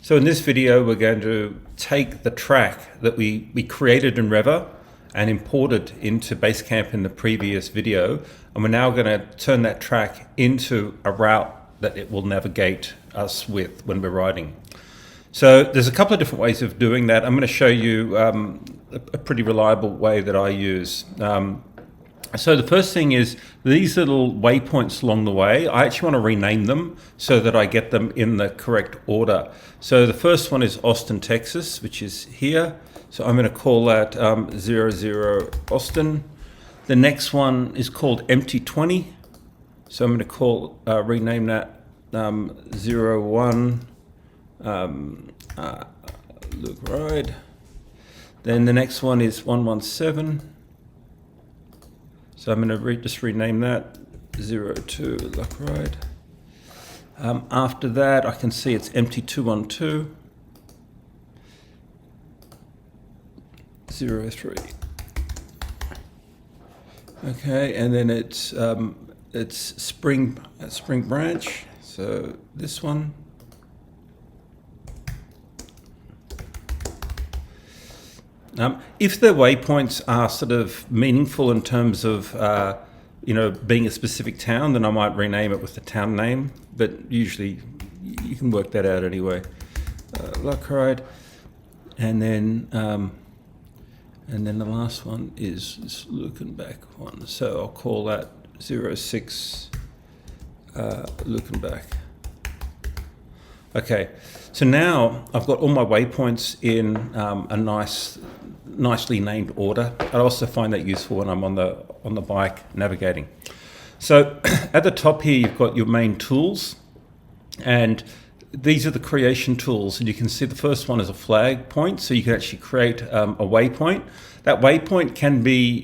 So in this video, we're going to take the track that we created in Reva and imported into Basecamp in the previous video. And we're now going to turn that track into a route that it will navigate us with when we're riding. So there's a couple of different ways of doing that. I'm going to show you a pretty reliable way that I use. So the first thing is these little waypoints along the way, I actually want to rename them so that I get them in the correct order. So the first one is Austin, Texas, which is here. So I'm going to call that 00 Austin. The next one is called Empty 20. So I'm going to rename that 01 Luke Ride. Then the next one is 117. So I'm going to just rename that 02 Luck Ride. After that, I can see it's Empty 212. 03. Okay, and then it's Spring Branch. So this one. If the waypoints are sort of meaningful in terms of, being a specific town, then I might rename it with the town name. But usually, you can work that out anyway. Luck Ride, and then the last one is this looking back one. So I'll call that 06 looking back. Okay, so now I've got all my waypoints in a nicely named order. I also find that useful when I'm on the bike navigating. So at the top here, you've got your main tools, and these are the creation tools. And you can see the first one is a flag point, so you can actually create a waypoint. That waypoint can be,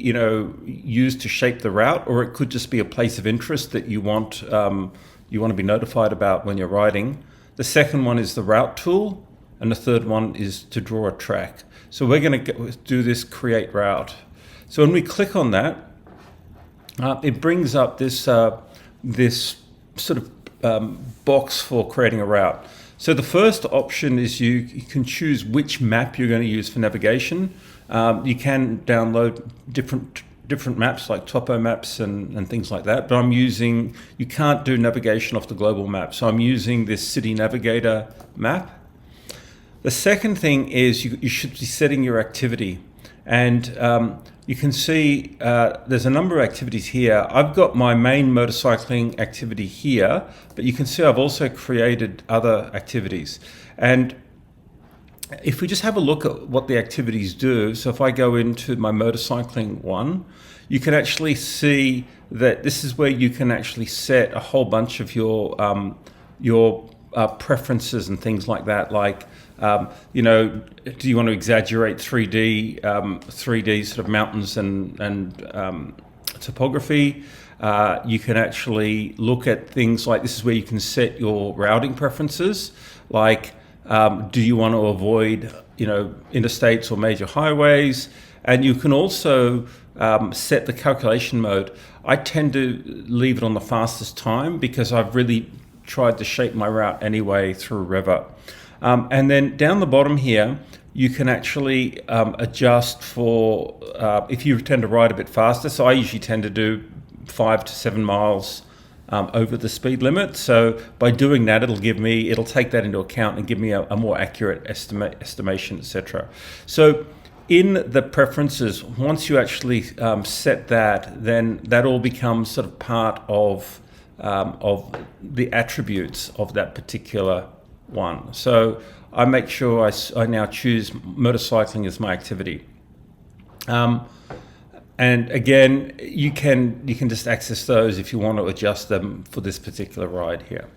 used to shape the route, or it could just be a place of interest that you want to be notified about when you're riding. The second one is the route tool, and the third one is to draw a track. So we're going to do this create route. So when we click on that, it brings up this sort of box for creating a route. So the first option is you can choose which map you're going to use for navigation. You can download different maps like topo maps and things like that, but you can't do navigation off the global map. So I'm using this City Navigator map. The second thing is you should be setting your activity. And you can see there's a number of activities here. I've got my main motorcycling activity here, but you can see I've also created other activities. And if we just have a look at what the activities do, so if I go into my motorcycling one, you can actually see that this is where you can actually set a whole bunch of your preferences and things like that. Like, do you want to exaggerate 3D sort of mountains and topography? You can actually look at things like, this is where you can set your routing preferences, like, do you want to avoid, interstates or major highways? And you can also set the calculation mode. I tend to leave it on the fastest time because I've really tried to shape my route anyway through Reva. And then down the bottom here, you can actually adjust for if you tend to ride a bit faster. So I usually tend to do 5 to 7 miles over the speed limit. So by doing that, it'll take that into account and give me a more accurate estimation, etc. So in the preferences, once you actually set that, then that all becomes sort of part of the attributes of that particular one. So I make sure I now choose motorcycling as my activity. And again, you can just access those if you want to adjust them for this particular ride here.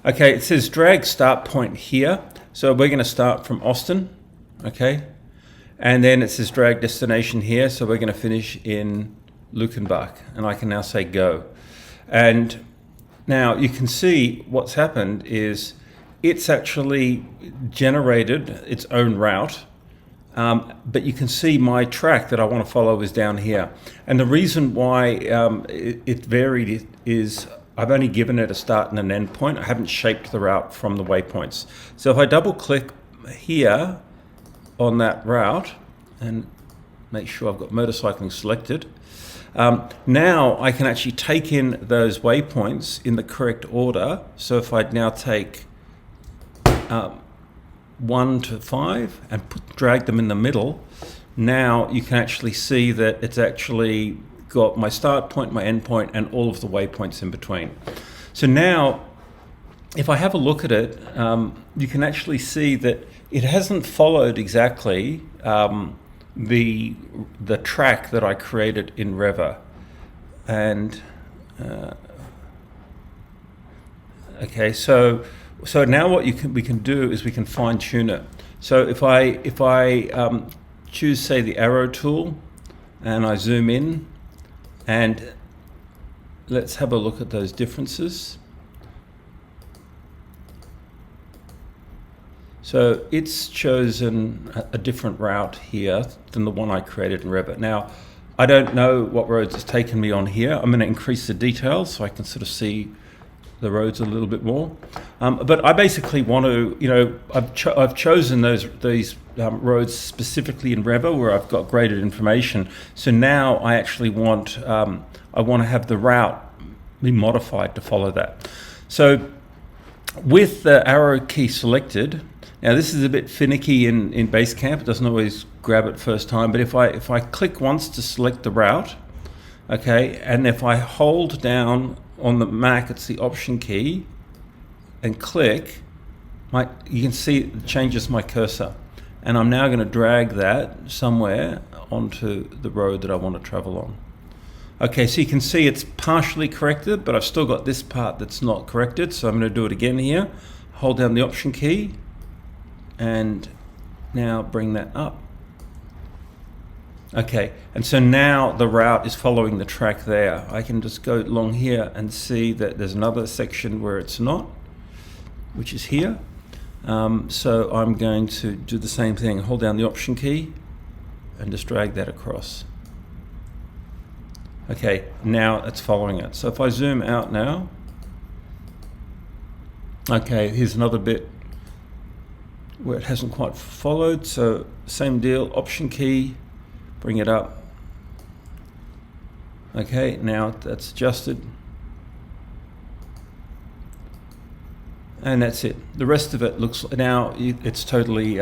Okay, it says drag start point here. So we're going to start from Austin, okay? And then it says drag destination here. So we're going to finish in Luckenbach, and I can now say go. And now you can see what's happened is it's actually generated its own route. But you can see my track that I want to follow is down here. And the reason why it varied is I've only given it a start and an end point. I haven't shaped the route from the waypoints. So if I double click here on that route and make sure I've got motorcycling selected, now I can actually take in those waypoints in the correct order. So if I now take 1 to 5 and drag them in the middle, now you can actually see that it's actually got my start point, my end point, and all of the waypoints in between. So now, if I have a look at it, you can actually see that it hasn't followed exactly the track that I created in Reva. And okay, so now what we can do is we can fine tune it. So if I choose, say, the arrow tool, and I zoom in, and let's have a look at those differences. So it's chosen a different route here than the one I created in Reva. Now, I don't know what roads it's taken me on here. I'm going to increase the details so I can sort of see the roads a little bit more. But I basically want to, I've chosen these roads specifically in Reva where I've got graded information. So now I actually want to have the route be modified to follow that. So with the arrow key selected, now this is a bit finicky in Basecamp. It doesn't always grab it first time. But if I click once to select the route, okay, and if I hold down on the Mac, it's the Option key, and click, you can see it changes my cursor. And I'm now going to drag that somewhere onto the road that I want to travel on. Okay, so you can see it's partially corrected, but I've still got this part that's not corrected. So I'm going to do it again here. Hold down the Option key, and now bring that up. Okay, and so now the route is following the track there. I can just go along here and see that there's another section where it's not, which is here. So I'm going to do the same thing. Hold down the Option key and just drag that across. Okay, now it's following it. So if I zoom out now, okay, here's another bit where it hasn't quite followed. So same deal, Option key, bring it up. Okay, now that's adjusted. And that's it. The rest of it looks, now it's totally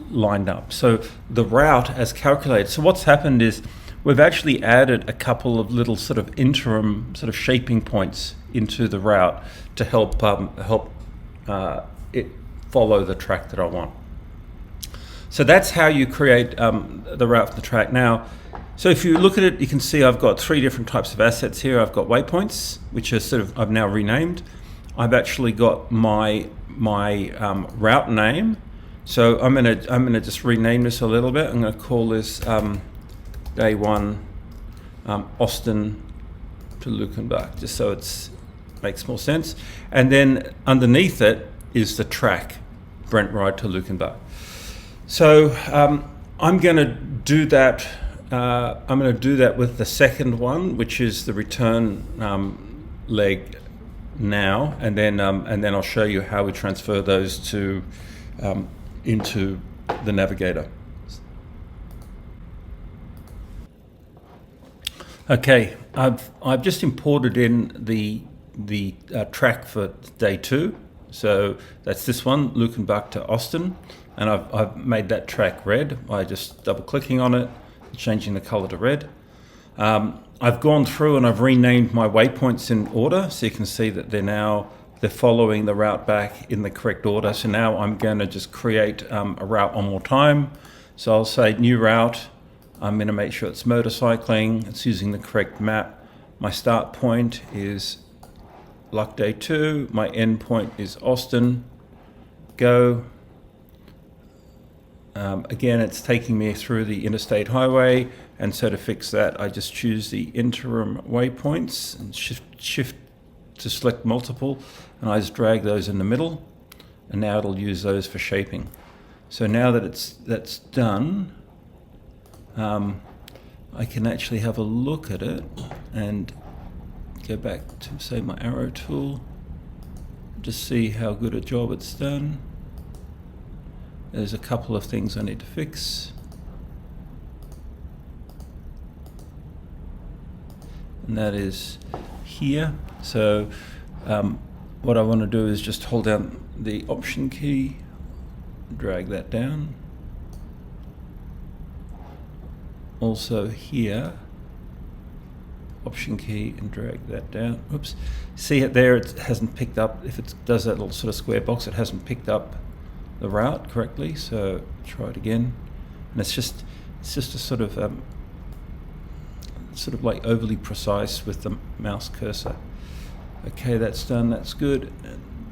lined up. So the route as calculated. So what's happened is we've actually added a couple of little sort of interim sort of shaping points into the route to help it follow the track that I want. So that's how you create the route for the track. Now, so if you look at it, you can see I've got 3 different types of assets here. I've got waypoints, which are sort of, I've now renamed. I've actually got my route name. So I'm gonna just rename this a little bit. I'm gonna call this Day 1 Austin to Lukenbach, just so it makes more sense. And then underneath it is the track, Brent Ride to Lukenbach. So I'm going to do that. I'm going to do that with the second one, which is the return leg now, and then I'll show you how we transfer those to into the Navigator. Okay, I've just imported in the track for day 2. So that's this one, Lukenbach to Austin. And I've made that track red by just double clicking on it, changing the color to red. I've gone through and I've renamed my waypoints in order, so you can see that they're following the route back in the correct order. So now I'm going to just create a route one more time. So I'll say new route. I'm going to make sure it's motorcycling. It's using the correct map. My start point is Luck Day 2. My end point is Austin. Go. Again, it's taking me through the interstate highway, and so to fix that, I just choose the interim waypoints and shift to select multiple, and I just drag those in the middle, and now it'll use those for shaping. So now that that's done, I can actually have a look at it and go back to, say, my arrow tool, just see how good a job it's done. There's a couple of things I need to fix. And that is here. So what I want to do is just hold down the Option key, drag that down. Also here, Option key and drag that down. Oops. See it there, it hasn't picked up, if it does that little sort of square box, it hasn't picked up the route correctly. So try it again. And it's just a sort of like overly precise with the mouse cursor. Okay, that's done, that's good.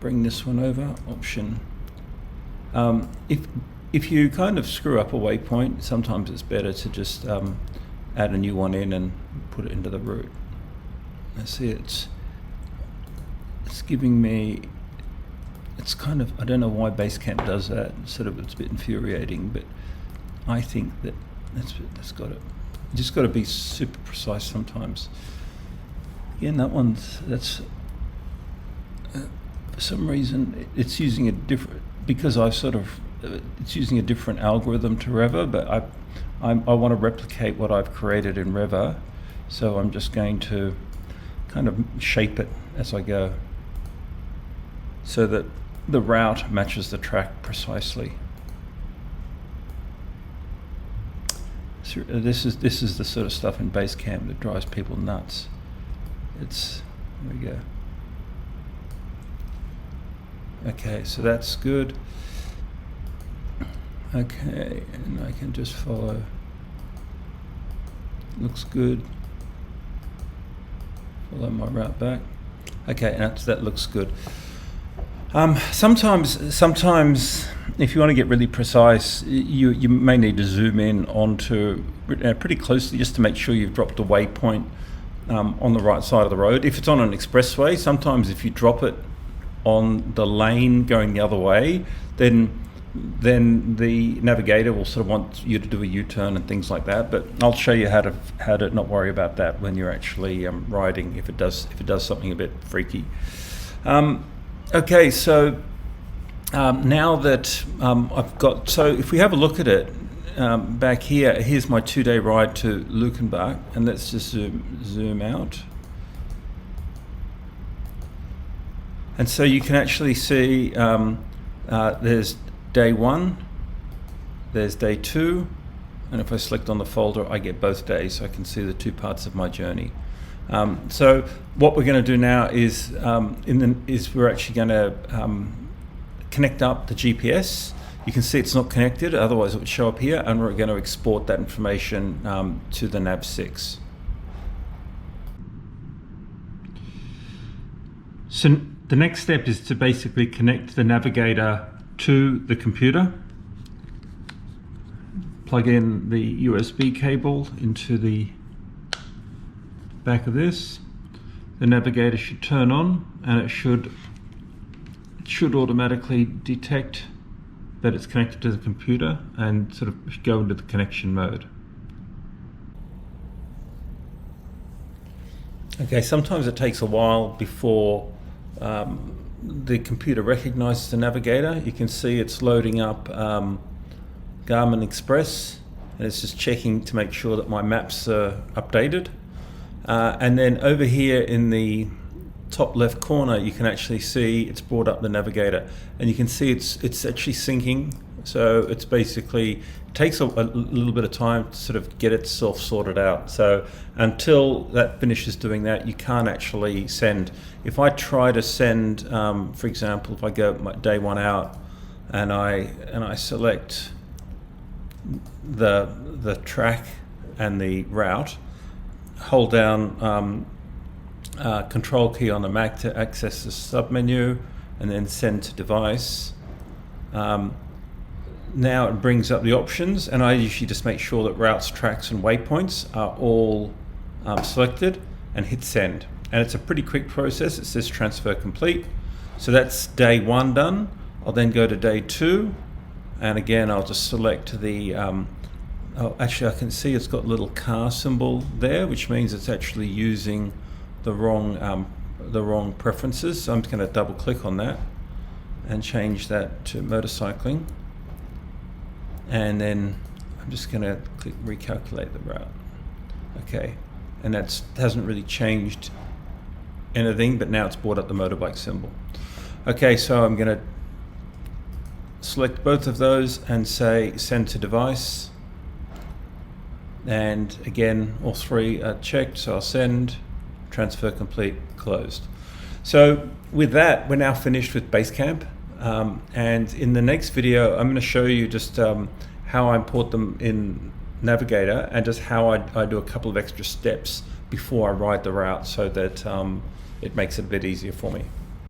Bring this one over, Option. If you kind of screw up a waypoint, sometimes it's better to just add a new one in and put it into the route. I see it's giving me, it's kind of, I don't know why Basecamp does that, sort of, it's a bit infuriating, but I think that's got it. You just got to be super precise sometimes. Again, that's for some reason it's using a different, because it's using a different algorithm to Reva, but I want to replicate what I've created in Reva, so I'm just going to kind of shape it as I go so that the route matches the track precisely. So this is the sort of stuff in Basecamp that drives people nuts. There we go. Okay, so that's good. Okay, and I can just follow. Looks good. Follow my route back. Okay, and that looks good. Sometimes, if you want to get really precise, you may need to zoom in onto pretty closely just to make sure you've dropped a waypoint on the right side of the road. If it's on an expressway, sometimes if you drop it on the lane going the other way, then the navigator will sort of want you to do a U-turn and things like that. But I'll show you how to not worry about that when you're actually riding, if it does something a bit freaky. Okay, so now that I've got, so if we have a look at it back here, here's my 2-day ride to Lukenbach, and let's just zoom out. And so you can actually see there's day 1, there's day 2, and if I select on the folder, I get both days, so I can see the 2 parts of my journey. So what we're going to do now is we're actually going to connect up the GPS. You can see it's not connected, otherwise it would show up here, and we're going to export that information to the Nav6. So the next step is to basically connect the navigator to the computer. Plug in the USB cable into the back of this. The navigator should turn on, and it should automatically detect that it's connected to the computer and sort of go into the connection mode. Okay, sometimes it takes a while before the computer recognizes the navigator. You can see it's loading up Garmin Express, and it's just checking to make sure that my maps are updated. And then over here in the top left corner, you can actually see it's brought up the navigator, and you can see it's actually syncing. So it's basically takes a little bit of time to sort of get itself sorted out. So until that finishes doing that, you can't actually send. If I try to send, for example, if I go my day 1 out and I select the track and the route, hold down Control key on the Mac to access the submenu, and then send to device. Now it brings up the options, and I usually just make sure that routes, tracks, and waypoints are all selected, and hit send. And it's a pretty quick process. It says transfer complete. So that's day 1 done. I'll then go to day 2, and again I'll just select the oh, actually I can see it's got a little car symbol there, which means it's actually using the wrong preferences. So I'm just going to double click on that and change that to motorcycling, and then I'm just going to click recalculate the route. Okay, and that hasn't really changed anything, but now it's brought up the motorbike symbol. Okay, so I'm going to select both of those and say send to device, and again all three are checked, so I'll send, transfer complete, closed. So with that, we're now finished with Basecamp, and in the next video I'm going to show you just how I import them in Navigator, and just how I do a couple of extra steps before I ride the route, so that it makes it a bit easier for me.